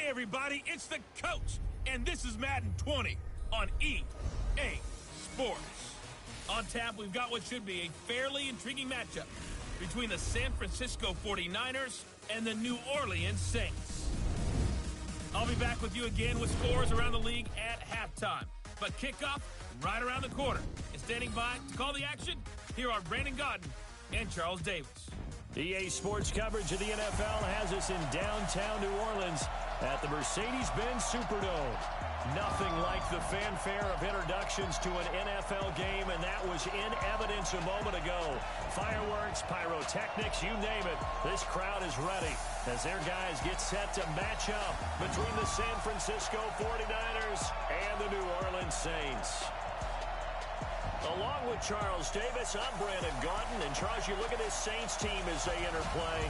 Hey everybody, it's the coach, and this is Madden 20 on EA Sports. On tap, we've got what should be a fairly intriguing matchup between the San Francisco 49ers and the New Orleans Saints. I'll be back with you again with scores around the league at halftime. But kickoff right around the corner. And standing by to call the action, here are Brandon Godden and Charles Davis. EA Sports coverage of the NFL has us in downtown New Orleans at the Mercedes-Benz Superdome. Nothing like the fanfare of introductions to an NFL game, and that was in evidence a moment ago. Fireworks, pyrotechnics, you name it. This crowd is ready as their guys get set to match up between the San Francisco 49ers and the New Orleans Saints. Along with Charles Davis, I'm Brandon Godden. And Charles, you look at this Saints team as they enter play.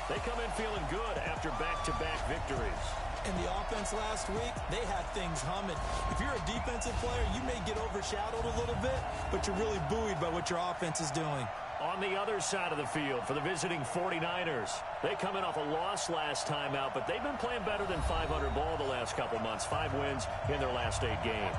They come in feeling good after back-to-back victories. In the offense last week, they had things humming. If you're a defensive player, you may get overshadowed a little bit, but you're really buoyed by what your offense is doing. On the other side of the field for the visiting 49ers, they come in off a loss last time out, but they've been playing better than 500 ball the last couple months. 5 wins in their last 8 games.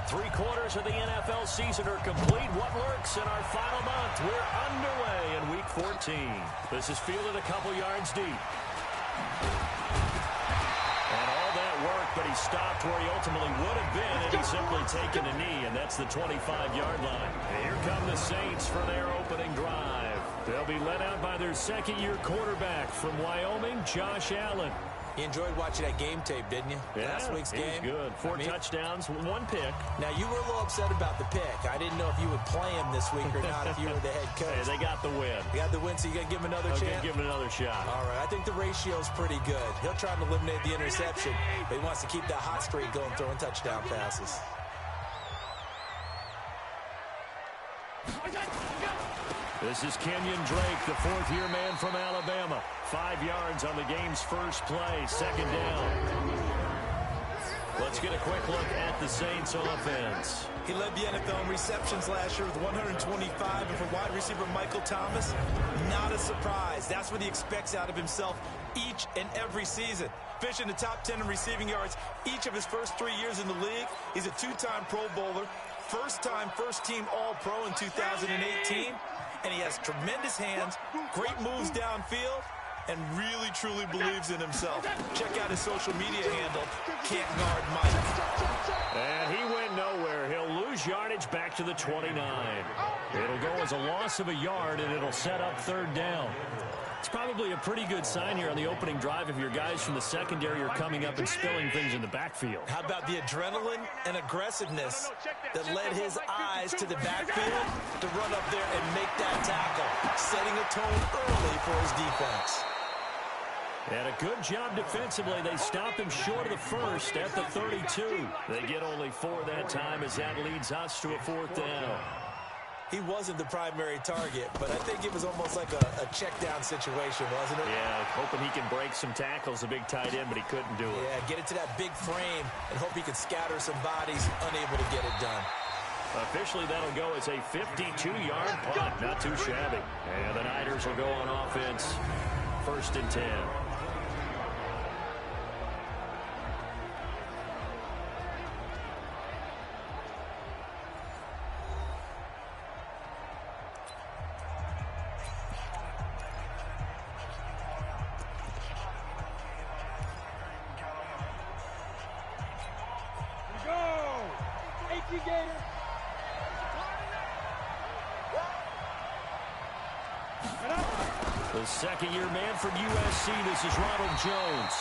Three-quarters of the NFL season are complete. What lurks in our final month? We're underway in Week 14. This is fielded a couple yards deep. And all that work, but he stopped where he ultimately would have been, and he's simply taken a knee, and that's the 25-yard line. And here come the Saints for their opening drive. They'll be led out by their second-year quarterback from Wyoming, Josh Allen. You enjoyed watching that game tape, didn't you? Yeah, last week's game. Good. 4 touchdowns, 1 pick. Now, you were a little upset about the pick. I didn't know if you would play him this week or not if you were the head coach. Hey, they got the win. They got the win, so you got to give him another chance? Give him another shot. All right, I think the ratio's pretty good. He'll try to eliminate the interception, but he wants to keep that hot streak going, throwing touchdown passes. This is Kenyon Drake, the 4th-year man from Alabama. 5 yards on the game's first play, second down. Let's get a quick look at the Saints offense. He led the NFL in receptions last year with 125, and for wide receiver Michael Thomas, not a surprise. That's what he expects out of himself each and every season. Finishing the top 10 in receiving yards each of his first 3 years in the league. He's a 2-time Pro Bowler, first-time first-team All-Pro in 2018. And he has tremendous hands, great moves downfield, and really, truly believes in himself. Check out his social media handle, Can't Guard Mike. And he went nowhere. He'll lose yardage back to the 29. It'll go as a loss of a yard, and it'll set up 3rd down. It's probably a pretty good sign here on the opening drive if your guys from the secondary are coming up and spilling things in the backfield. How about the adrenaline and aggressiveness that led his eyes to the backfield to run up there and make that tackle, setting a tone early for his defense. And a good job defensively. They stop him short of the first at the 32. They get only 4 that time as that leads us to a 4th down. He wasn't the primary target, but I think it was almost like a check-down situation, wasn't it? Yeah, hoping he can break some tackles, a big tight end, but he couldn't do it. Yeah, get it to that big frame and hope he can scatter some bodies, unable to get it done. Officially, that'll go as a 52-yard punt. Not too shabby. And the Niners will go on offense. 1st and 10. The second-year man from USC, this is Ronald Jones.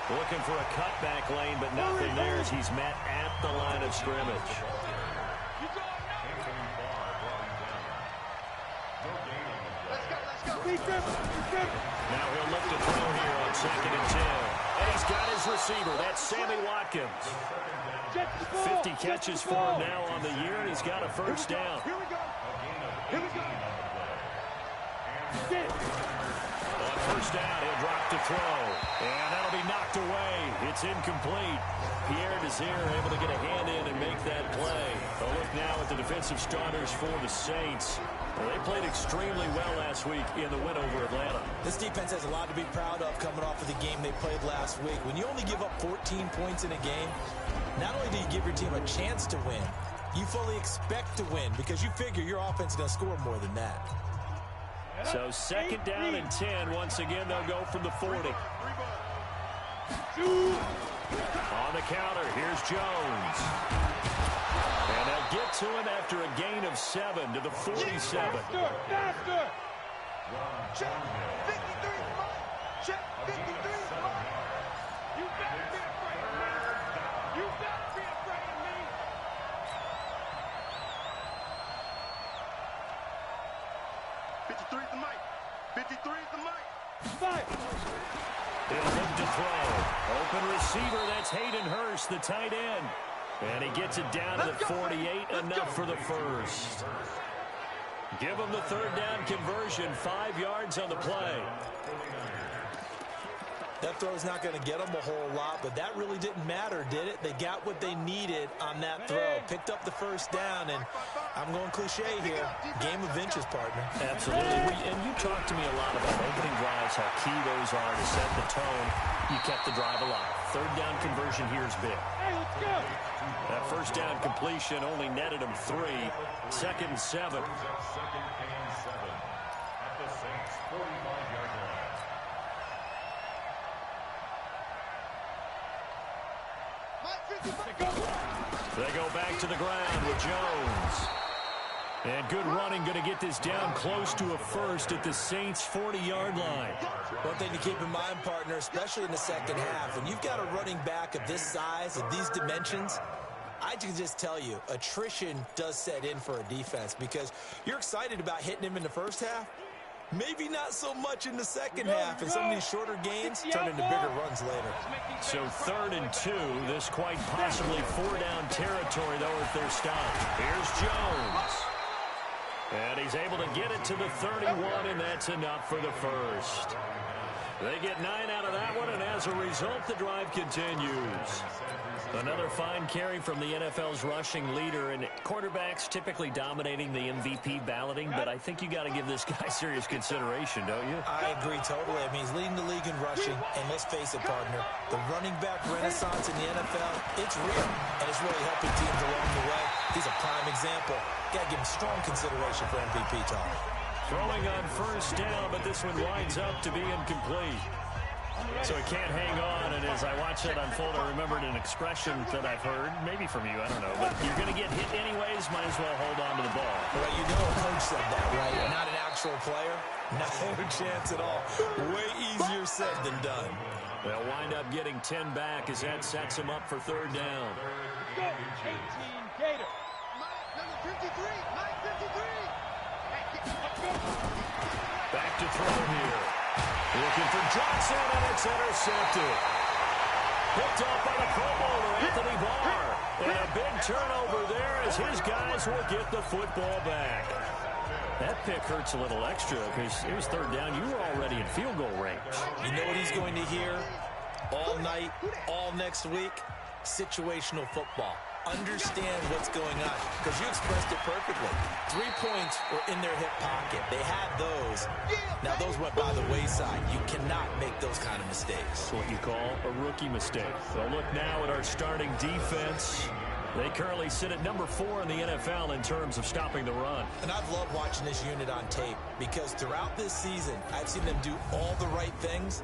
Looking for a cutback lane, but nothing there as he's met at the line of scrimmage. Now he'll look to throw here on 2nd and 10. And he's got his receiver. That's Sammy Watkins. 50 catches for him now on the year, and he's got a 1st down. Here we go. On 1st first down. He'll drop to throw. And that'll be knocked away. It's incomplete. Pierre Desir able to get a hand in and make that play. A look now at the defensive starters for the Saints. Well, they played extremely well last week in the win over Atlanta. This defense has a lot to be proud of coming off of the game they played last week. When you only give up 14 points in a game, not only do you give your team a chance to win, you fully expect to win because you figure your offense is going to score more than that. So second down and 10. Once again, they'll go from the 40. On the counter, here's Jones. And they'll get to him after a gain of 7 to the 47. Faster! Check 53, check 53. You better be afraid of me. You better be afraid of me. 53 is the mic. 53 is the mic. Fight. He'll look to throw. Open receiver, that's Hayden Hurst, the tight end. And he gets it down to the 48, enough for the first. Give him the third down conversion, 5 yards on the play. That throw's not going to get them a whole lot, but that really didn't matter, did it? They got what they needed on that throw. Picked up the first down, and I'm going cliche here. Game of inches, partner. Absolutely. And you talked to me a lot about opening drives, how key those are to set the tone. You kept the drive alive. Third down conversion here is big. Hey, let's go. That first down completion only netted him 3. Second and 7. They go back to the ground with Jones. And good running, going to get this down close to a first at the Saints' 40-yard line. One thing to keep in mind, partner, especially in the second half, when you've got a running back of this size, of these dimensions, I can just tell you, attrition does set in for a defense because you're excited about hitting him in the first half. Maybe not so much in the second half, and some of these shorter gains turn into bigger runs later. So 3rd and 2, this quite possibly 4-down territory, though, if they're stopped. Here's Jones. And he's able to get it to the 31, and that's enough for the first. They get 9 out of that one, and as a result, the drive continues. Another fine carry from the NFL's rushing leader, and quarterbacks typically dominating the MVP balloting, but I think you got to give this guy serious consideration, don't you? I agree totally. I mean, he's leading the league in rushing, and let's face it, partner, the running back renaissance in the NFL, it's real, and it's really helping teams along the way. He's a prime example. Got to give him strong consideration for MVP talk. Throwing on first down, but this one winds up to be incomplete. So he can't hang on, and as I watch that unfold, I remembered an expression that I've heard, maybe from you, I don't know, but you're going to get hit anyways, might as well hold on to the ball. Well, you know a coach said that, right? Yeah. Not an actual player. No chance at all. Way easier said than done. They'll wind up getting 10 back as that sets him up for 3rd down. Go, 18 Gator. Number 53, 953. Back to throw here. Looking for Johnson, and it's intercepted. Picked up by the Pro Bowler, Anthony Barr. And a big turnover there as his guys will get the football back. That pick hurts a little extra because it was 3rd down. You were already in field goal range. You know what he's going to hear all night, all next week? Situational football. Understand what's going on because you expressed it perfectly. 3 points were in their hip pocket. They had those. Now those went by the wayside. You cannot make those kind of mistakes. That's what you call a rookie mistake. So look now at our starting defense. They currently sit at number 4 in the NFL in terms of stopping the run. And I've loved watching this unit on tape because throughout this season, I've seen them do all the right things.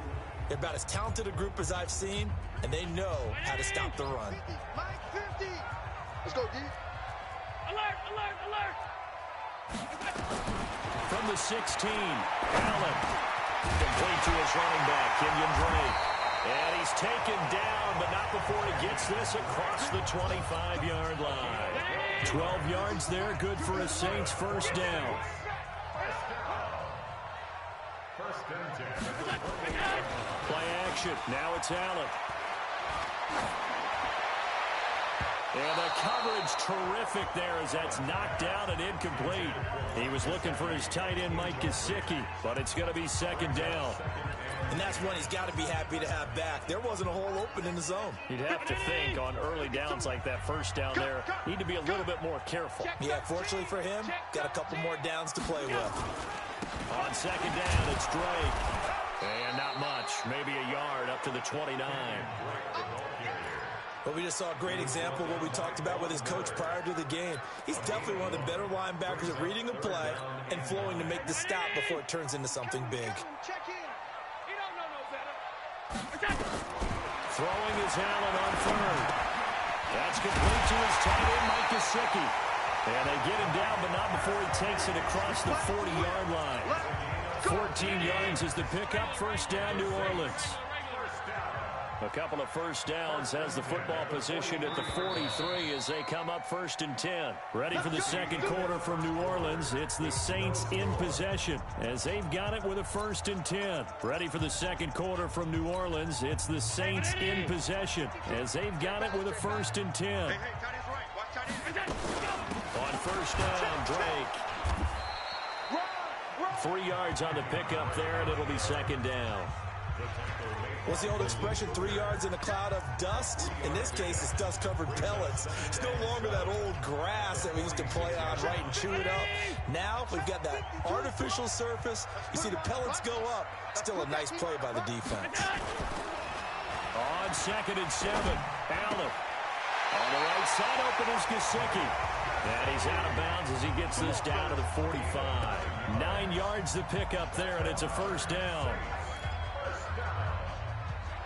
They're about as talented a group as I've seen, and they know how to stop the run. Let's go, D. Alert, alert, alert. From the 16, Allen. Complete to his running back, Kenyon Drake. And he's taken down, but not before he gets this across the 25-yard line. 12 yards there, good for a Saints first down. Play action. Now it's Allen. And the coverage terrific there as that's knocked down and incomplete. He was looking for his tight end, Mike Gesicki, but it's going to be second down. And that's one he's got to be happy to have back. There wasn't a hole open in the zone. You'd have to think on early downs like that first down there, need to be a little bit more careful. Yeah, fortunately for him, got a couple more downs to play with. On second down, it's Drake. And not much, maybe a yard up to the 29. But we just saw a great example of what we talked about with his coach prior to the game. He's definitely one of the better linebackers at reading a play and flowing to make the stop before it turns into something big. Check in. He don't know no better. Throwing is Allen on third. That's complete to his tight end, Mike Gesicki. And they get him down, but not before he takes it across the 40-yard line. 14 yards is the pickup, first down, New Orleans. A couple of first downs has the football position at the 43 as they come up first and 10. Ready for the second quarter from New Orleans. It's the Saints in possession as they've got it with a first and 10. Ready for the second quarter from New Orleans. It's the Saints in possession as they've got it with a first and 10. On first down, Drake. 3 yards on the pickup there, and it'll be second down. What's the old expression, 3 yards in a cloud of dust? In this case, it's dust-covered pellets. It's no longer that old grass that we used to play on, right, and chew it up. Now we've got that artificial surface. You see the pellets go up. Still a nice play by the defense. On second and 7, Allen. On the right side, open is Gesicki. And he's out of bounds as he gets this down to the 45. 9 yards the pickup there, and it's a first down.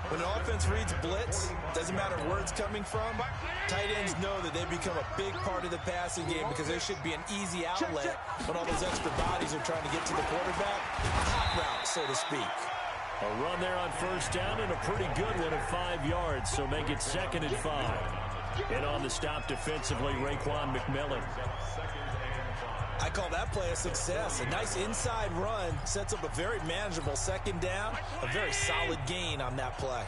When the offense reads blitz, doesn't matter where it's coming from, tight ends know that they become a big part of the passing game because there should be an easy outlet when all those extra bodies are trying to get to the quarterback. A hot route, so to speak. A run there on first down and a pretty good one at 5 yards, so make it second and 5. And on the stop defensively, Raekwon McMillan. I call that play a success. A nice inside run sets up a very manageable second down. A very solid gain on that play.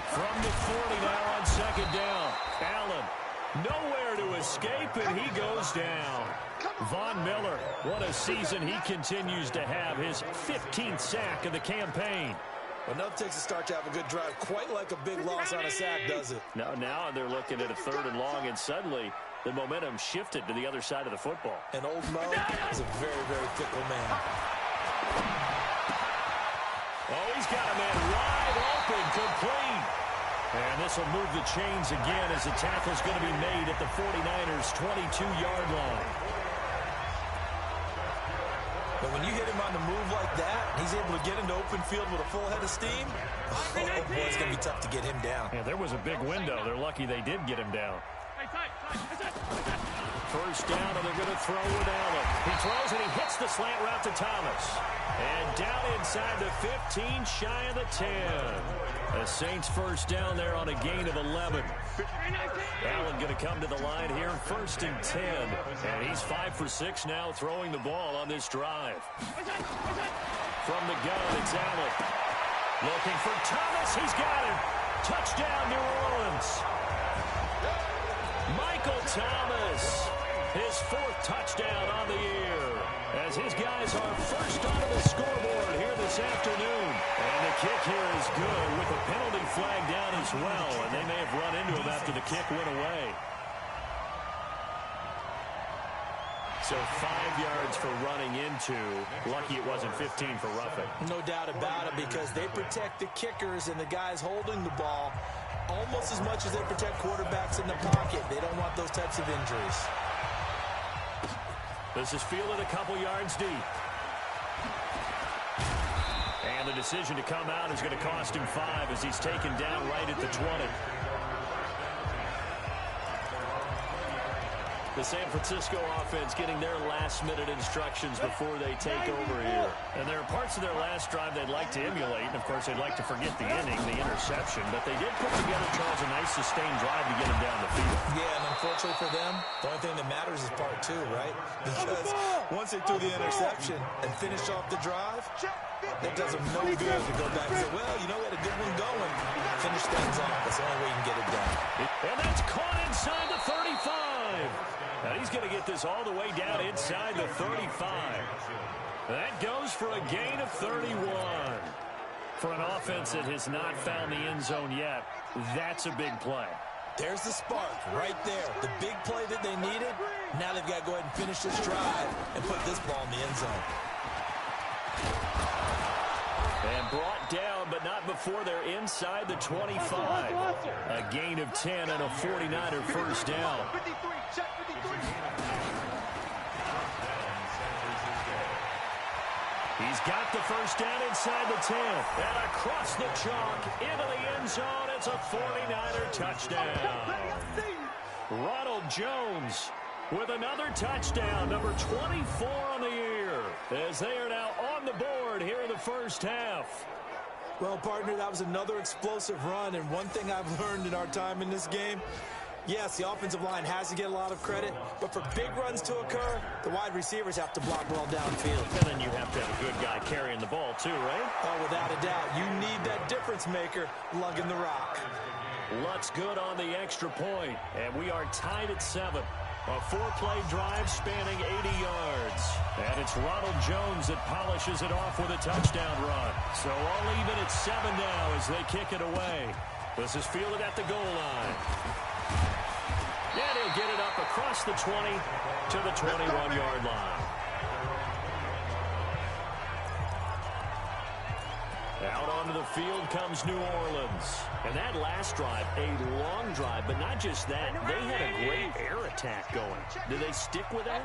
From the 40 now on second down. Allen nowhere to escape, and he goes down. Von Miller, what a season he continues to have. His 15th sack of the campaign. Enough takes a start to have a good drive. Quite like a big loss on a sack, does it? Now they're looking at a third and long, and suddenly the momentum shifted to the other side of the football. And old Mo is a very, very fickle man. Oh, he's got a man wide open, complete. And this will move the chains again as the tackle's going to be made at the 49ers' 22-yard line. But when you hit him on the move like that, he's able to get into open field with a full head of steam. Oh, boy, it's going to be tough to get him down. Yeah, there was a big window. They're lucky they did get him down. First down, and they're going to throw with Allen. He throws, and he hits the slant route to Thomas. And down inside the 15, shy of the 10. The Saints first down there on a gain of 11. Allen going to come to the line here, first and 10. And he's 5 for 6 now throwing the ball on this drive. From the gun, it's Allen. Looking for Thomas. He's got him. Touchdown, New Orleans. Michael Thomas, his 4th touchdown on the year, as his guys are first onto the scoreboard here this afternoon. And the kick here is good with a penalty flag down as well, and they may have run into him after the kick went away. So 5 yards for running into. Lucky it wasn't 15 for roughing. No doubt about it, because they protect the kickers and the guys holding the ball almost as much as they protect quarterbacks in the pocket. They don't want those types of injuries. This is fielded a couple yards deep. And the decision to come out is going to cost him 5 as he's taken down right at the 20. The San Francisco offense getting their last-minute instructions before they take over here. And there are parts of their last drive they'd like to emulate. And, of course, they'd like to forget the inning, the interception. But they did put together, Charles, a nice sustained drive to get them down the field. Yeah, and unfortunately for them, the only thing that matters is part 2, right? Because once they threw the interception and finished off the drive, That does him no good to go back and say, well, you know, we had a good one going. Finish things off. That's the only way you can get it done. And that's caught inside the 35. Now he's going to get this all the way down inside the 35. That goes for a gain of 31. For an offense that has not found the end zone yet, that's a big play. There's the spark right there. The big play that they needed. Now they've got to go ahead and finish this drive and put this ball in the end zone. And brought down, but not before they're inside the 25. A gain of 10 and a 49er first down. 53, check 53. He's got the first down inside the 10. And across the chalk into the end zone. It's a 49er touchdown. Ronald Jones with another touchdown, number 24 on the year, as they are now on the board here in the first half. Well, partner, that was another explosive run, and one thing I've learned in our time in this game, yes, the offensive line has to get a lot of credit, but for big runs to occur, the wide receivers have to block well downfield. And then you have to have a good guy carrying the ball too, right? Oh, without a doubt. You need that difference maker lugging the rock. Lutz good on the extra point, and we are tied at 7. A 4-play drive spanning 80 yards. And it's Ronald Jones that polishes it off with a touchdown run. So all even at 7 now as they kick it away. This is fielded at the goal line. And he'll get it up across the 20 to the 21-yard line. Out onto the field comes New Orleans. And that last drive, a long drive, but not just that. They had a great air attack going. Did they stick with that?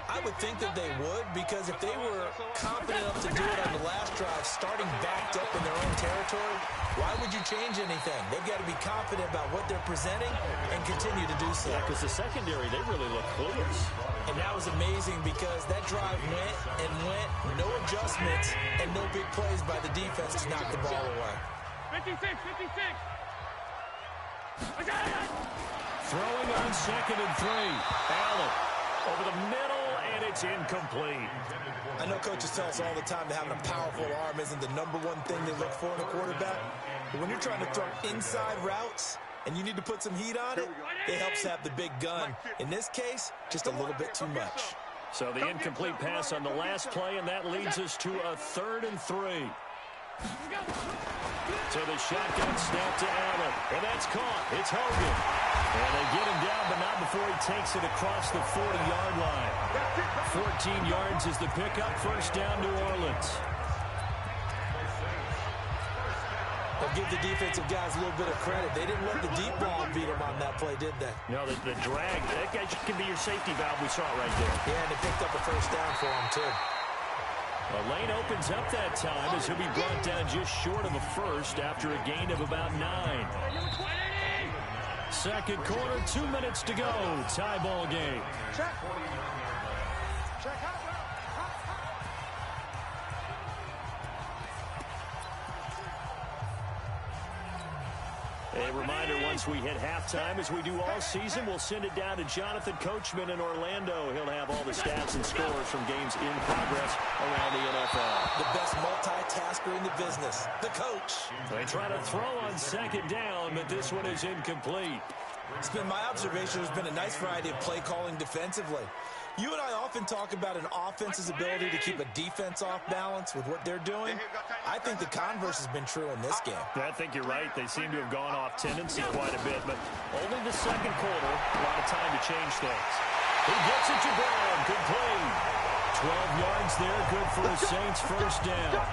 I would think that they would, because if they were confident enough to do it on the last drive, starting backed up in their own territory, why would you change anything? They've got to be confident about what they're presenting and continue to do so. Yeah, because the secondary, they really look clueless. And that was amazing because that drive went and went, no adjustments, and no big plays by the defense to knock the ball away. 56, 56. Throwing on 2nd and 3. Allen over the middle, and it's incomplete. I know coaches tell us all the time that having a powerful arm isn't the #1 thing they look for in a quarterback. But when you're trying to throw inside routes and you need to put some heat on it, it helps to have the big gun. In this case, just a little bit too much. So the incomplete pass on the last play, and that leads us to a 3rd and 3. So the shotgun snap to Allen, and that's caught. It's Hogan. And they get him down, but not before he takes it across the 40-yard line. 14 yards is the pickup. First down, New Orleans. I'll give the defensive guys a little bit of credit. They didn't let the deep ball beat them on that play, did they? No, the drag, that guy can be your safety valve. We saw it right there. Yeah, and they picked up a first down for him, too. The lane opens up that time as he'll be brought down just short of a first after a gain of about 9. Second quarter, 2 minutes to go. Tie ball game. Check. Check out. A reminder, once we hit halftime, as we do all season, we'll send it down to Jonathan Coachman in Orlando. He'll have all the stats and scores from games in progress around the NFL. The best multitasker in the business, the coach. They try to throw on 2nd down, but this one is incomplete. It's been my observation there's been a nice variety of play calling defensively. You and I often talk about an offense's ability to keep a defense off balance with what they're doing. I think the converse has been true in this game. I think you're right. They seem to have gone off tendency quite a bit, but only the second quarter, a lot of time to change things. He gets it to Brown. Good play. 12 yards there, good for the Saints' first down.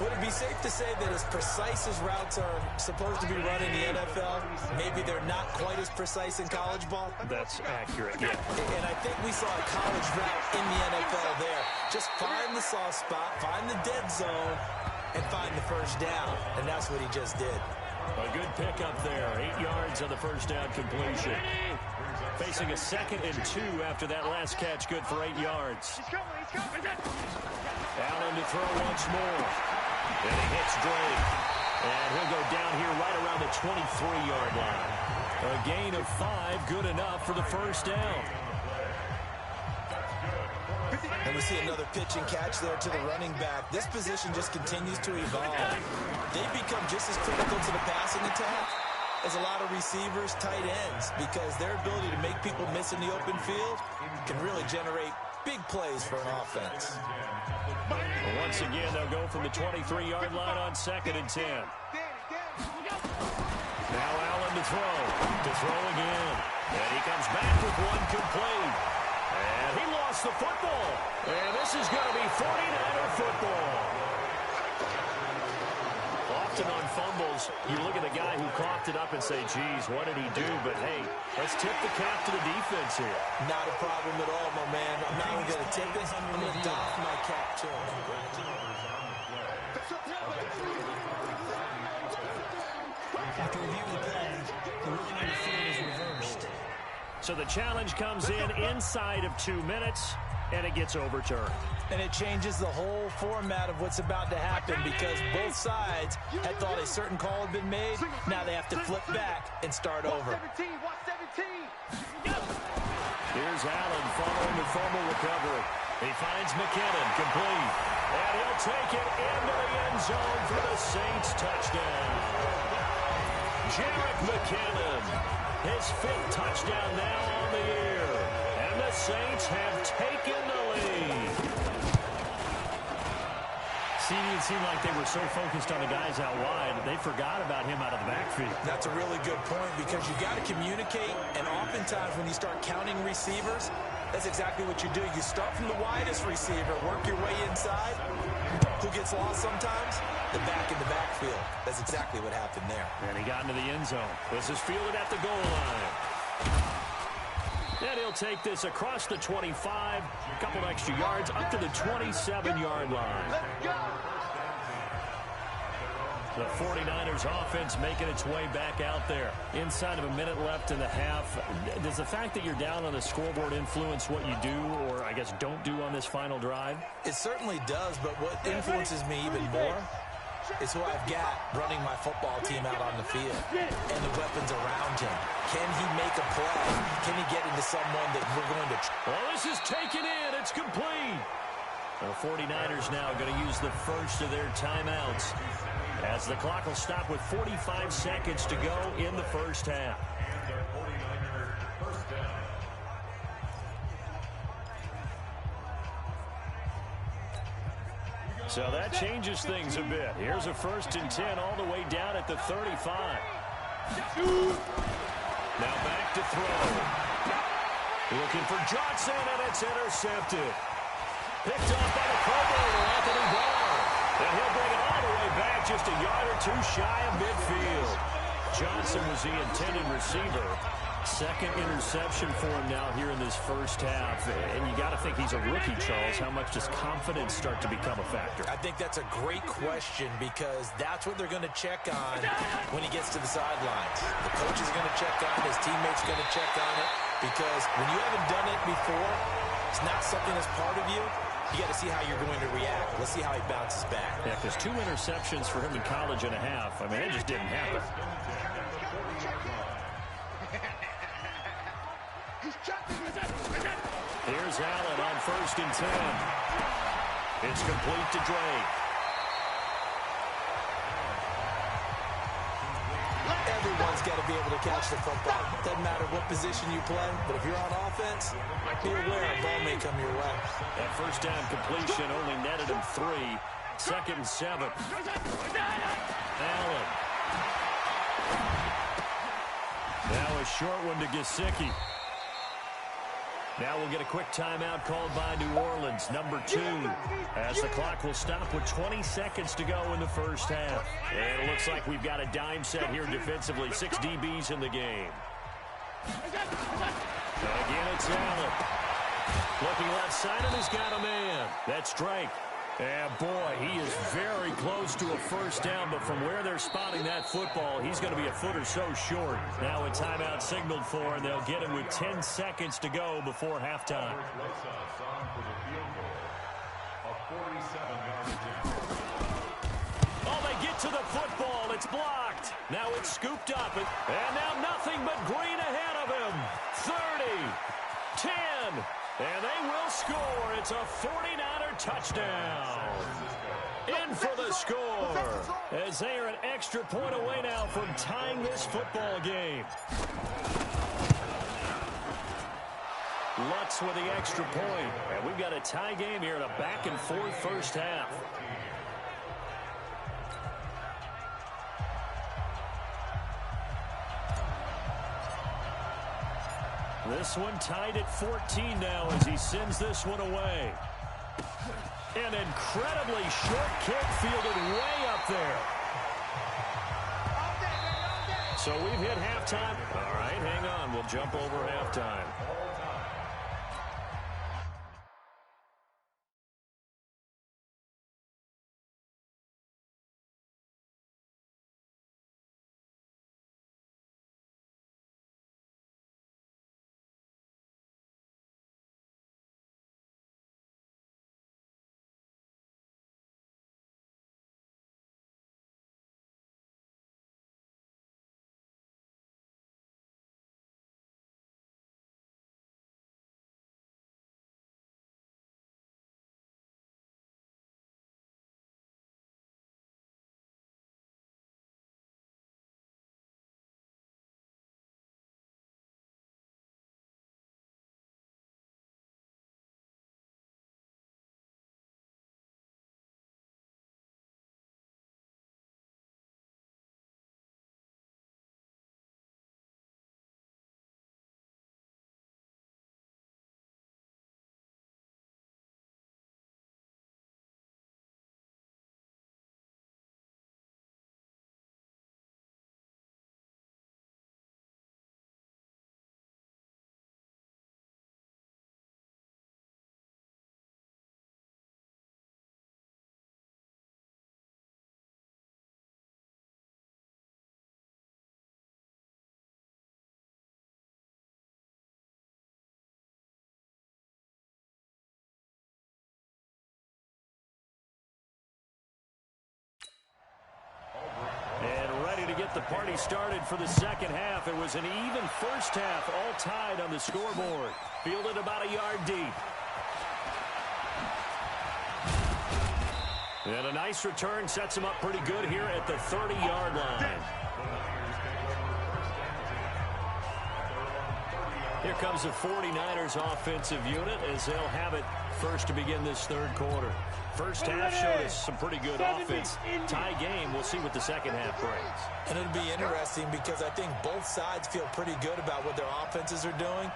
Would it be safe to say that as precise as routes are supposed to be run in the NFL, maybe they're not quite as precise in college ball? That's accurate, yeah. And I think we saw a college route in the NFL there. Just find the soft spot, find the dead zone, and find the first down. And that's what he just did. A good pickup there. 8 yards on the first down completion. Facing a 2nd and 2 after that last catch, good for 8 yards. Allen to throw once more. And he hits Drake. And he'll go down here right around the 23-yard line. A gain of 5, good enough for the first down. And we see another pitch and catch there to the running back. This position just continues to evolve. They become just as critical to the passing attack as a lot of receivers, tight ends, because their ability to make people miss in the open field can really generate big plays for an offense. Well, once again, they'll go from the 23-yard line on 2nd and 10. Now Allen to throw again. And he comes back with one complete. And he lost the football. And this is going to be 49er football. Often on fumbles, you look at the guy who coughed it up and say, geez, what did he do? But, hey, let's tip the cap to the defense here. Not a problem at all, my man. I'm not even going to tip it. I'm going to doff my cap to him. After reviewing the play, the ruling on the field is reversed. So the challenge comes in inside of 2 minutes, and it gets overturned. And it changes the whole format of what's about to happen because both sides had thought a certain call had been made. Now they have to flip back and start over. Here's Allen following the fumble recovery. He finds McKinnon complete. And he'll take it into the end zone for the Saints touchdown. Jarek McKinnon, his 5th touchdown now on the year. And the Saints have taken the lead. See, it seemed like they were so focused on the guys out wide, they forgot about him out of the backfield. That's a really good point because you got to communicate, and oftentimes when you start counting receivers, that's exactly what you do. You start from the widest receiver, work your way inside. Who gets lost sometimes? The back in the backfield. That's exactly what happened there. And he got into the end zone. This is fielded at the goal line. And he'll take this across the 25, a couple extra yards, up to the 27-yard line. The 49ers offense making its way back out there. Inside of a minute left in the half. Does the fact that you're down on the scoreboard influence what you do, or I guess don't do on this final drive? It certainly does, but what influences me even more is who I've got running my football team out on the field and the weapons around him. Can he make a play? Can he get into someone that we're going to... Well, this is taken in. It's complete. The 49ers now going to use the first of their timeouts as the clock will stop with 45 seconds to go in the first half. So that changes things a bit. Here's a 1st and 10 all the way down at the 35. Now back to throw. Looking for Johnson, and it's intercepted. Picked up by the Pro Bowler, Anthony Barr. And he'll bring it all the way back just a yard or two shy of midfield. Johnson was the intended receiver. 2nd interception for him now here in this first half. And you got to think he's a rookie, Charles. How much does confidence start to become a factor? I think that's a great question because that's what they're going to check on when he gets to the sidelines. The coach is going to check on it. His teammates are going to check on it because when you haven't done it before, it's not something that's part of you. You got to see how you're going to react. Let's see how he bounces back. Yeah, because 2 interceptions for him in college and a half. I mean, it just didn't happen. Here's Allen on 1st and 10. It's complete to Drake. Everyone's got to be able to catch the football. Doesn't matter what position you play, but if you're on offense, be aware a ball may come your way. That first down completion only netted him 3. 2nd and 7. Allen. Now a short one to Gesicki. Now we'll get a quick timeout called by New Orleans, number 2, as the clock will stop with 20 seconds to go in the first half. And it looks like we've got a dime set here defensively, 6 DBs in the game. And again, it's Allen. Looking left side, and he's got a man. That's Drake. And boy, he is very close to a first down, but from where they're spotting that football, he's going to be a foot or so short. Now a timeout signaled for, and they'll get him with 10 seconds to go before halftime. Oh, they get to the football. It's blocked. Now it's scooped up, and now nothing but green ahead of him. 30, 10, and they will score. It's It's a 49er touchdown. In for the score, as they are an extra point away now from tying this football game. Lutz with the extra point, and we've got a tie game here in a back-and-forth first half. This one tied at 14 now as he sends this one away. An incredibly short kick fielded way up there. So we've hit halftime. All right, hang on. We'll jump over halftime. And ready to get the party started for the second half. It was an even first half, all tied on the scoreboard. Fielded about a yard deep. And a nice return sets him up pretty good here at the 30-yard line. Here comes the 49ers offensive unit as they'll have it first to begin this third quarter. First half showed us some pretty good offense. Tie game, we'll see what the second half brings. And it'll be interesting because I think both sides feel pretty good about what their offenses are doing.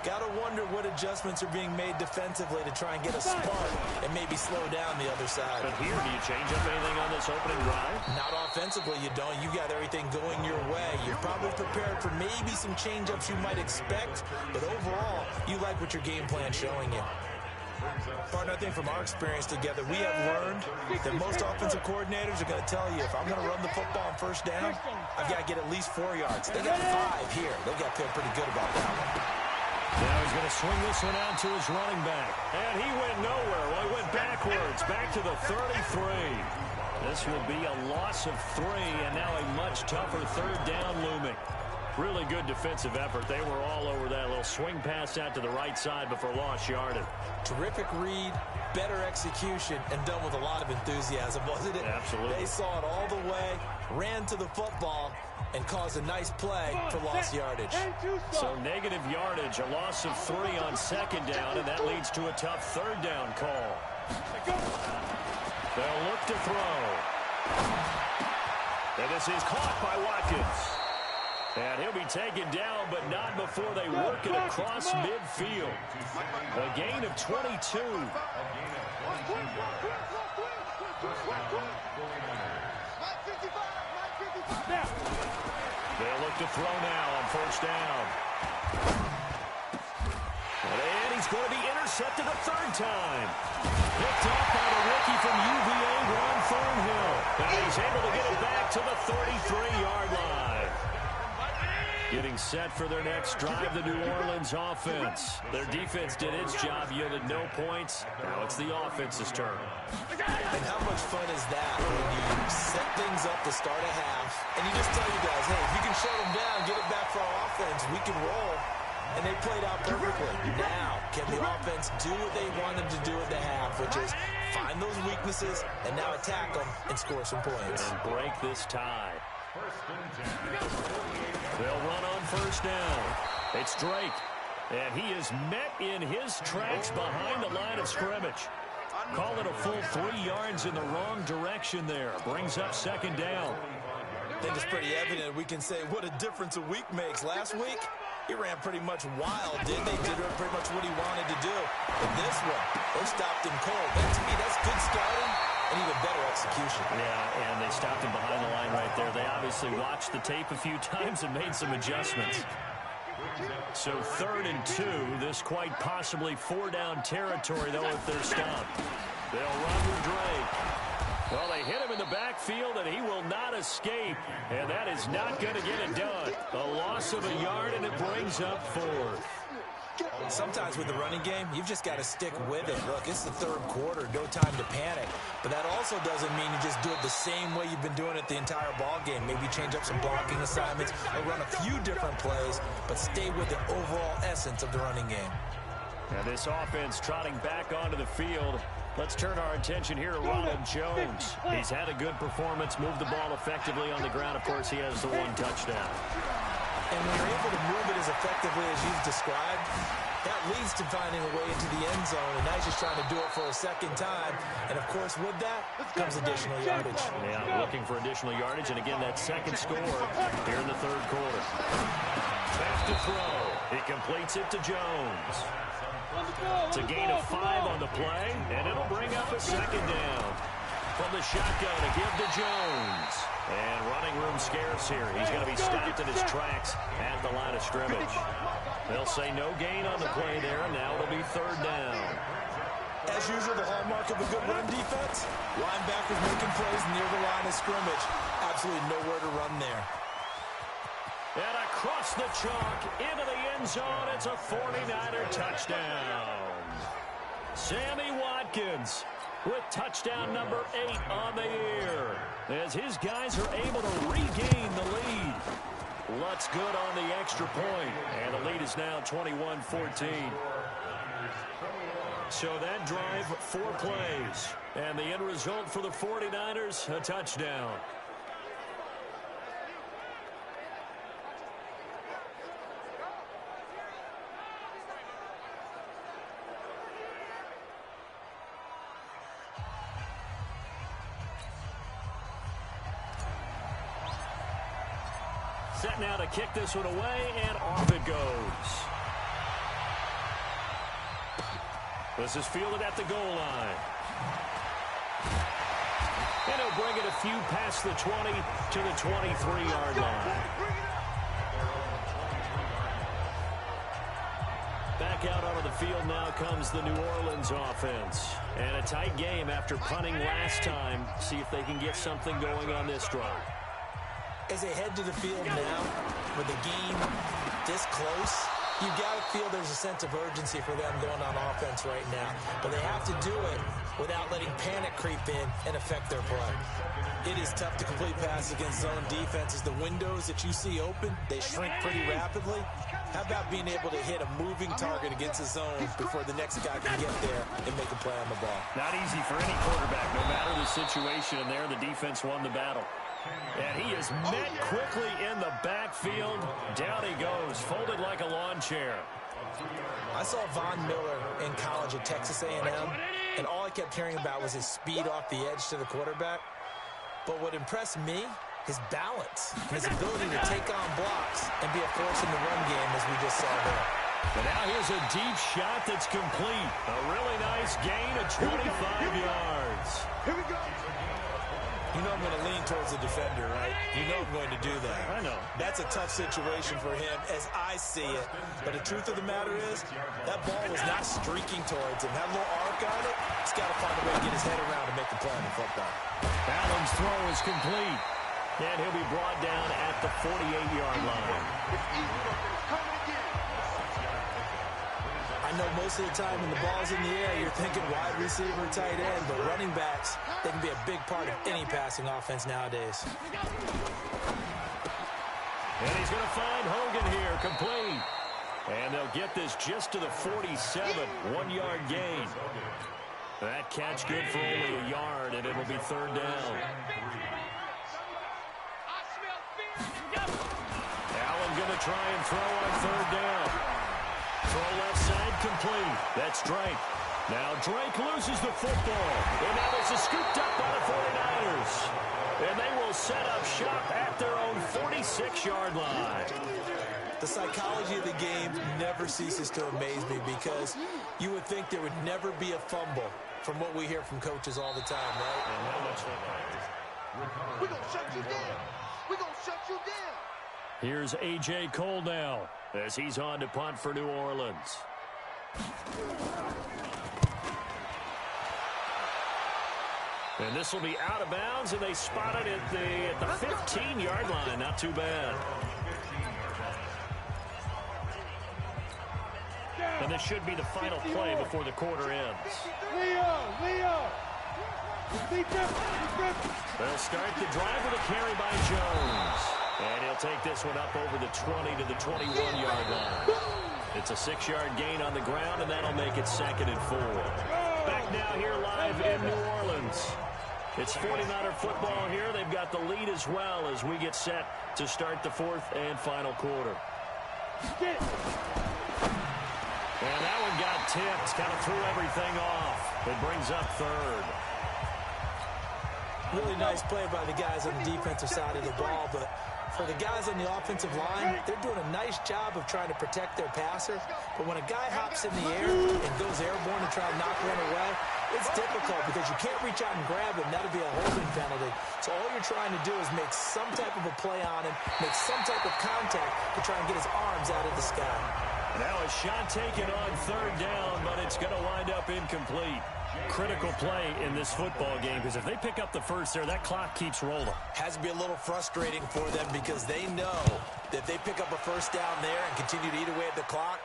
Got to wonder what adjustments are being made defensively to try and get a spark and maybe slow down the other side. But here, do you change up anything on this opening drive? Not offensively, you don't. You got everything going your way. You're probably prepared for maybe some change-ups you might expect, but overall, you like what your game plan's showing you. Partner, I think from our experience together, we have learned that most offensive coordinators are going to tell you, if I'm going to run the football on first down, I've got to get at least 4 yards. They got 5 here. They got to feel pretty good about that one. Now he's going to swing this one out to his running back. And he went nowhere. Well, he went backwards, back to the 33. This will be a loss of 3, and now a much tougher third down looming. Really good defensive effort. They were all over that little swing pass out to the right side before lost yardage. Terrific read, better execution, and done with a lot of enthusiasm, wasn't it? Absolutely. They saw it all the way, ran to the football, and caused a nice play for lost yardage. So negative yardage, a loss of 3 on second down, and that leads to a tough third down call. They'll look to throw. And this is caught by Watkins. And he'll be taken down, but not before they work it across midfield. A gain of 22. They'll look to throw now on first down. And he's going to be intercepted a third time. Picked up by the rookie from UVA, Ron Thornhill. And he's able to get it back to the 33-yard line. Getting set for their next drive, the New Orleans offense. Their defense did its job, yielded no points. Now it's the offense's turn. And how much fun is that when you set things up to start a half, and you just tell you guys, hey, if you can shut them down, get it back for our offense, we can roll. and they played out perfectly. Now, can the offense do what they want them to do at the half, which is find those weaknesses and now attack them and score some points. And break this tie. They'll run on first down. It's Drake, and he is met in his tracks behind the line of scrimmage. Call it a full 3 yards in the wrong direction there. Brings up second down. I think it's pretty evident we can say what a difference a week makes. Last week, he ran pretty much wild, didn't they? Did pretty much what he wanted to do. But this one, they stopped him cold. And to me, that's good scouting and even better execution. Yeah, and they stopped him behind the line right there. They obviously watched the tape a few times and made some adjustments. So 3rd and 2, this quite possibly 4-down territory, though, if they're stopped. They'll run with Drake. Well, they hit him in the backfield, and he will not escape. And that is not going to get it done. A loss of a yard, and it brings up 4th. Sometimes with the running game, you've just got to stick with it. Look, it's the 3rd quarter, no time to panic. But that also doesn't mean you just do it the same way you've been doing it the entire ball game. Maybe change up some blocking assignments or run a few different plays, but stay with the overall essence of the running game. Now this offense trotting back onto the field. Let's turn our attention here to Ronald Jones. He's had a good performance, moved the ball effectively on the ground. Of course, he has the 1 touchdown. And when you're able to move it as effectively as you've described, that leads to finding a way into the end zone. And now he's just trying to do it for a second time. And, of course, with that comes additional yardage. Yeah, looking for additional yardage. And, again, that second score here in the 3rd quarter. Back to throw. He completes it to Jones. It's a gain of 5 on the play, and it'll bring up a second down. From the shotgun to give to Jones. And running room scarce here. He's going to be stopped in his tracks at the line of scrimmage. They'll say no gain on the play there, and now it'll be 3rd down. As usual, the hallmark of a good run defense, linebackers making plays near the line of scrimmage. Absolutely nowhere to run there. And across the chalk, into the end zone, it's a 49er touchdown. Sammy Watkins with touchdown number 8 on the year, as his guys are able to regain the lead. Lutz good on the extra point, and the lead is now 21-14. So that drive, 4 plays, and the end result for the 49ers, a touchdown. Set now to kick this one away, and off it goes. This is fielded at the goal line. And he'll bring it a few past the 20 to the 23-yard line. Back out onto the field now comes the New Orleans offense. And a tight game after punting last time. See if they can get something going on this drive. As they head to the field now, with the game this close, you've got to feel there's a sense of urgency for them going on offense right now. But they have to do it without letting panic creep in and affect their play. It is tough to complete passes against zone defenses. The windows that you see open, they shrink pretty rapidly. How about being able to hit a moving target against a zone before the next guy can get there and make a play on the ball? Not easy for any quarterback, no matter the situation. And there, the defense won the battle. And he is met quickly in the backfield. Down he goes, folded like a lawn chair. I saw Von Miller in college at Texas A&M, and all I kept hearing about was his speed off the edge to the quarterback. But what impressed me, his balance, his ability to take on blocks and be a force in the run game, as we just saw there. And now here's a deep shot that's complete. A really nice gain of 25 yards. Here we go. You know I'm going to lean towards the defender, right? You know I'm going to do that. I know. That's a tough situation for him as I see it. But the truth of the matter is, that ball was not streaking towards him. Had a little arc on it. He's got to find a way to get his head around and make the play on the football. Allen's throw is complete. And he'll be brought down at the 48-yard line. I know most of the time when the ball's in the air, you're thinking wide receiver, tight end, but running backs, they can be a big part of any passing offense nowadays. And he's going to find Hogan here, complete. And they'll they'll get this just to the 47, 1-yard gain. That catch good for only a yard, and it'll be third down. Allen going to try and throw on third down. Throw left side complete. That's Drake. Now Drake loses the football. And now this is scooped up by the 49ers. And they will set up shop at their own 46-yard line. The psychology of the game never ceases to amaze me because you would think there would never be a fumble from what we hear from coaches all the time, right? We're going to shut you down. We're going to shut you down. Here's A.J. Cole now as he's on to punt for New Orleans. And this will be out of bounds, and they spot it at the 15-yard line. Not too bad. And this should be the final play before the quarter ends. Leo. They'll start the drive with a carry by Jones. And he'll take this one up over the 20 to the 21-yard line. It's a 6-yard gain on the ground, and that'll make it 2nd and 4. Back now here live in New Orleans. It's 49er football here. They've got the lead as well as we get set to start the 4th and final quarter. And that one got tipped, kind of threw everything off. It brings up third. Really nice play by the guys on the defensive side of the ball, but for the guys on the offensive line, they're doing a nice job of trying to protect their passer. But when a guy hops in the air and goes airborne to try and knock one away, it's difficult because you can't reach out and grab him. That'll be a holding penalty. So all you're trying to do is make some type of a play on him, make some type of contact to try and get his arms out of the sky. Now a shot taken on third down, but it's going to wind up incomplete. Critical play in this football game because if they pick up the first there, that clock keeps rolling. Has to be a little frustrating for them because they know that if they pick up a first down there and continue to eat away at the clock,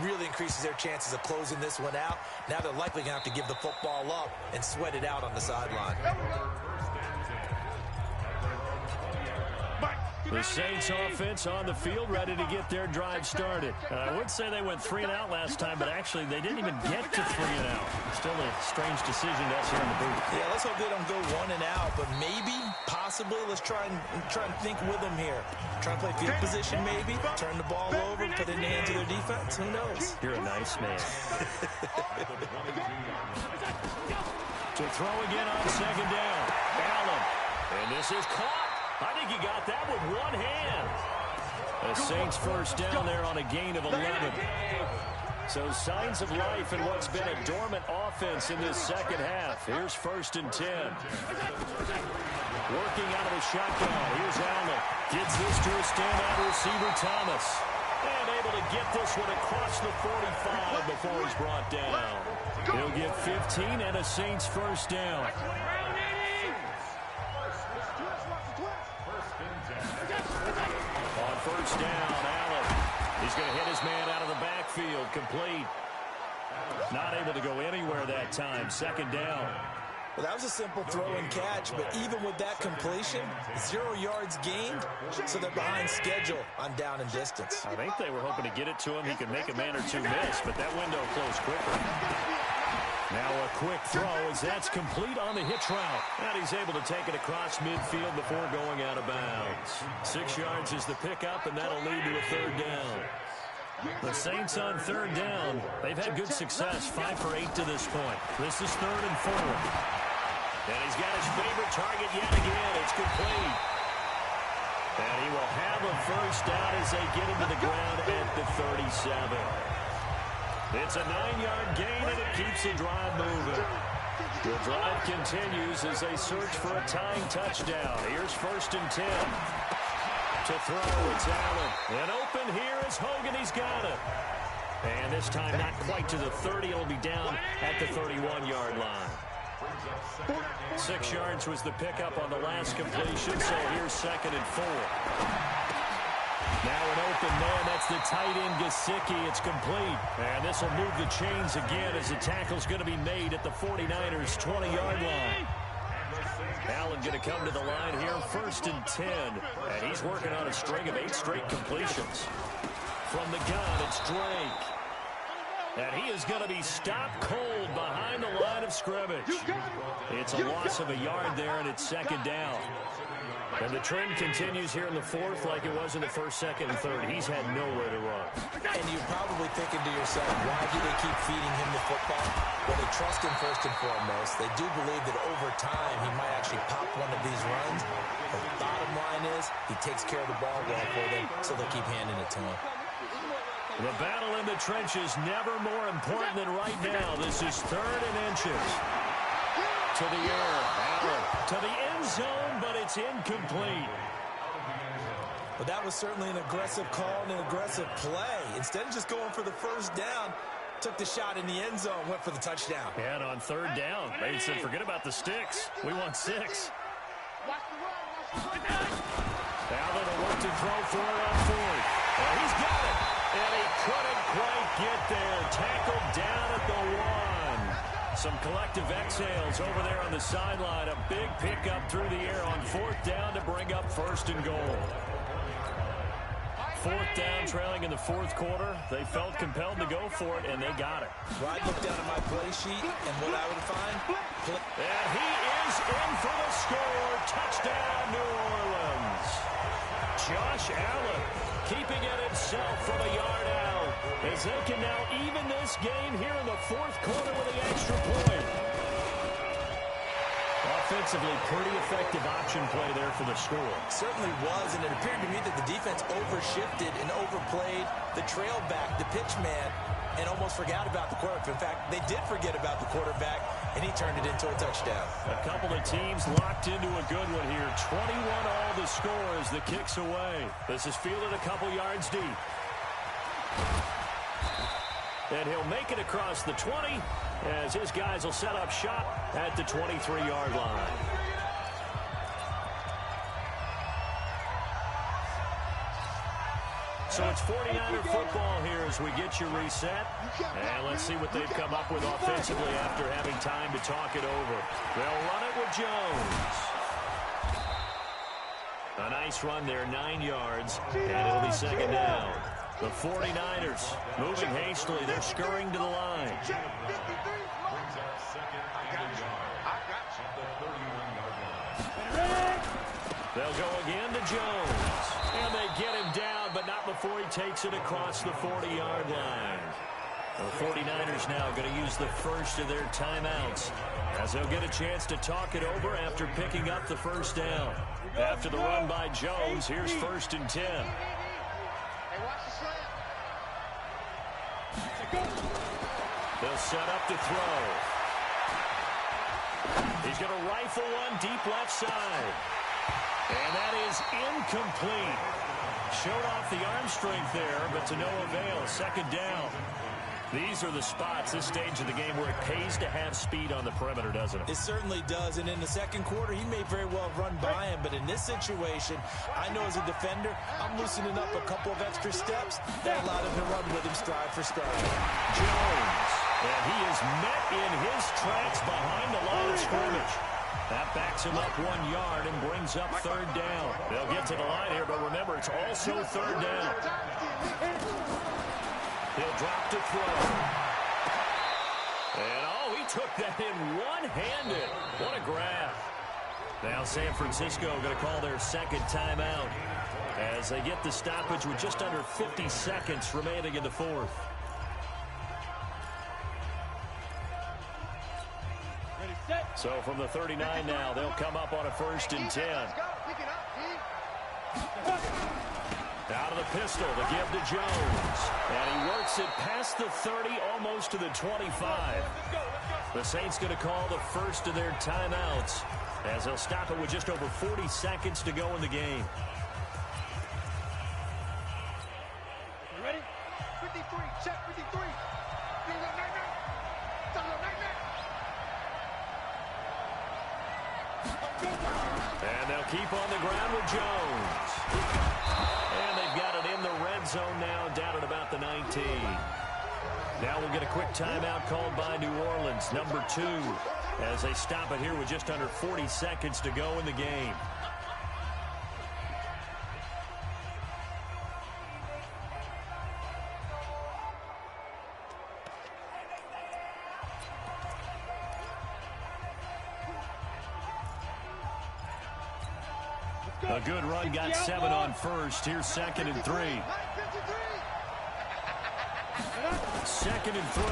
really increases their chances of closing this one out. Now they're likely going to have to give the football up and sweat it out on the sideline. The Saints offense on the field ready to get their drive started. I would say they went 3 and out last time, but actually they didn't even get to 3 and out. Still a strange decision to us here in the booth. Yeah, let's hope they don't go 1 and out, but maybe, possibly, let's try and think with them here. Try and play field position maybe, turn the ball over, put it in the hands of their defense. Who knows? You're a nice man. To throw again on 2nd down. Allen. And this is caught. I think he got that with one hand. The Saints first down there on a gain of 11. So signs of life in what's been a dormant offense in this second half. Here's 1st and 10. Working out of the shotgun. Here's Allen. Gets this to a standout receiver, Thomas. And able to get this one across the 45 before he's brought down. He'll get 15 and a Saints first down. On first down, Allen. He's going to hit his man out of the backfield. Complete. Not able to go anywhere that time. 2nd down. Well, that was a simple throw and catch, but even with that completion, 0 yards gained, so they're behind schedule on down and distance. I think they were hoping to get it to him. He could make a man or two miss, but that window closed quickly. Now a quick throw as that's complete on the hitch route. And he's able to take it across midfield before going out of bounds. 6 yards is the pickup, and that'll lead to a 3rd down. The Saints on 3rd down. They've had good success, 5 for 8 to this point. This is 3rd and 4. And he's got his favorite target yet again. It's complete. And he will have a first down as they get into the ground at the 37. It's a 9-yard gain, and it keeps the drive moving. The drive continues as they search for a tying touchdown. Here's 1st and 10. To throw, it's Allen. And open here is Hogan. He's got it. And this time not quite to the 30. It'll be down at the 31-yard line. 6 yards was the pickup on the last completion, so here's 2nd and 4. Now an open man, that's the tight end, Gesicki. It's complete. And this will move the chains again as the tackle's going to be made at the 49ers' 20-yard line. Allen going to come to the line here, 1st and 10. And he's working on a string of 8 straight completions. From the gun, it's Drake. And he is going to be stopped cold behind the line of scrimmage. It's a loss of a yard there, and it's second down. And the trend continues here in the fourth like it was in the first, second, and third. He's had nowhere to run. And you're probably thinking to yourself, why do they keep feeding him the football? Well, they trust him first and foremost. They do believe that over time he might actually pop one of these runs. But the bottom line is he takes care of the ball well for them, so they'll keep handing it to him. The battle in the trenches never more important than right now. This is third and inches. To the air, Allen to the end zone, but it's incomplete. But that was certainly an aggressive call and an aggressive play. Instead of just going for the first down, took the shot in the end zone, went for the touchdown. And on third down, they said, forget about the sticks. We want 6. Allen will work to throw for it on fourth. And he's got it. And he couldn't quite get there. Tackled down at the 1. Some collective exhales over there on the sideline. A big pickup through the air on fourth down to bring up first and goal. Fourth down, trailing in the fourth quarter. They felt compelled to go for it, and they got it. Well, I looked down at my play sheet, and what I would find... And he is in for the score. Touchdown, New Orleans. Josh Allen keeping it himself from a yard out, as they can now even this game here in the fourth quarter with the extra point. Offensively, pretty effective option play there for the score. Certainly was, and it appeared to me that the defense overshifted and overplayed the trail back, the pitch man, and almost forgot about the quarterback. In fact, they did forget about the quarterback, and he turned it into a touchdown. A couple of teams locked into a good one here. 21 all the score as the kick's away. This is fielded a couple yards deep. And he'll make it across the 20 as his guys will set up shop at the 23-yard line. So it's 49er football here as we get you reset. And let's see what they've come up with offensively after having time to talk it over. They'll run it with Jones. A nice run there, 9 yards, and it'll be second down. The 49ers moving hastily. They're scurrying to the line. They'll go again to Jones. And they get him down, but not before he takes it across the 40-yard line. The 49ers now going to use the first of their timeouts as they'll get a chance to talk it over after picking up the first down. After the run by Jones, here's first and 10. They'll set up to throw. He's going to rifle one deep left side. And that is incomplete. Showed off the arm strength there, but to no avail. Second down. These are the spots, this stage of the game, where it pays to have speed on the perimeter, doesn't it? It certainly does, and in the second quarter, he may very well run by him, but in this situation, I know as a defender, I'm loosening up a couple of extra steps that allowed him to run with him stride for stride. Jones, and he is met in his tracks behind the line of scrimmage. That backs him up 1 yard and brings up third down. They'll get to the line here, but remember, it's also third down. He'll drop to throw. And, he took that in one-handed. What a grab. Now San Francisco going to call their second timeout as they get the stoppage with just under 50 seconds remaining in the fourth. So from the 39 now, they'll come up on a first and 10. Out of the pistol, the give to Jones. And he works it past the 30, almost to the 25. The Saints going to call the first of their timeouts as they'll stop it with just over 40 seconds to go in the game. Ready? 53, check 53. And they'll keep on the ground with Jones. And they've got it in the red zone now, down at about the 19. Now we'll get a quick timeout called by New Orleans, number 2, as they stop it here with just under 40 seconds to go in the game. A good run got 7 on first. Here's 2nd and 3. 2nd and 3.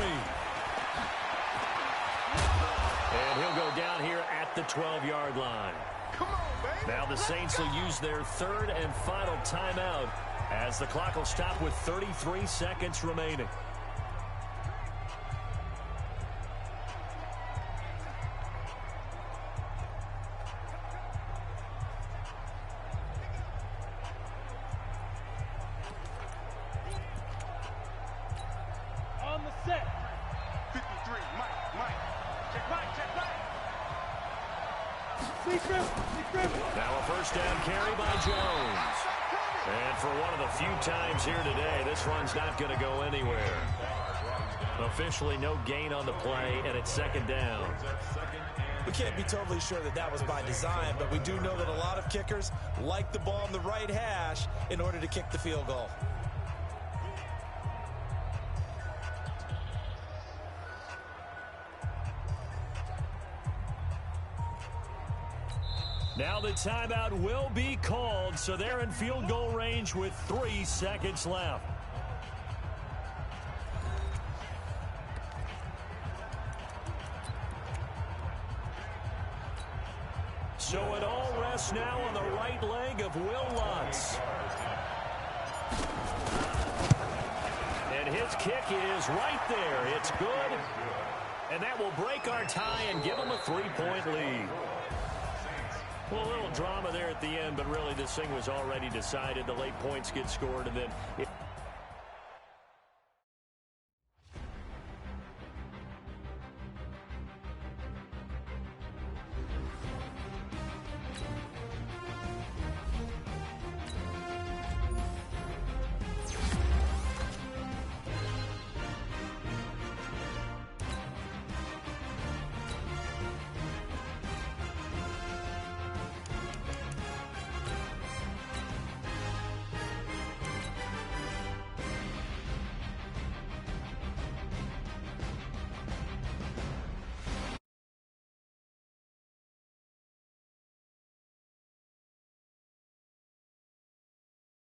And he'll go down here at the 12-yard line. Now the Saints will use their 3rd and final timeout as the clock will stop with 33 seconds remaining. On the set. 53, Mike. Check Mike. Now a first down carry by Jones. And for one of the few times here today, this run's not going to go anywhere. Officially no gain on the play, and it's 2nd down. We can't be totally sure that that was by design, but we do know that a lot of kickers like the ball in the right hash in order to kick the field goal. Now the timeout will be called, so they're in field goal range with 3 seconds left. So it all rests now on the right leg of Will Lutz. And his kick is right there. It's good. And that will break our tie and give them a 3-point lead. Well, a little drama there at the end, but really this thing was already decided. The late points get scored, and then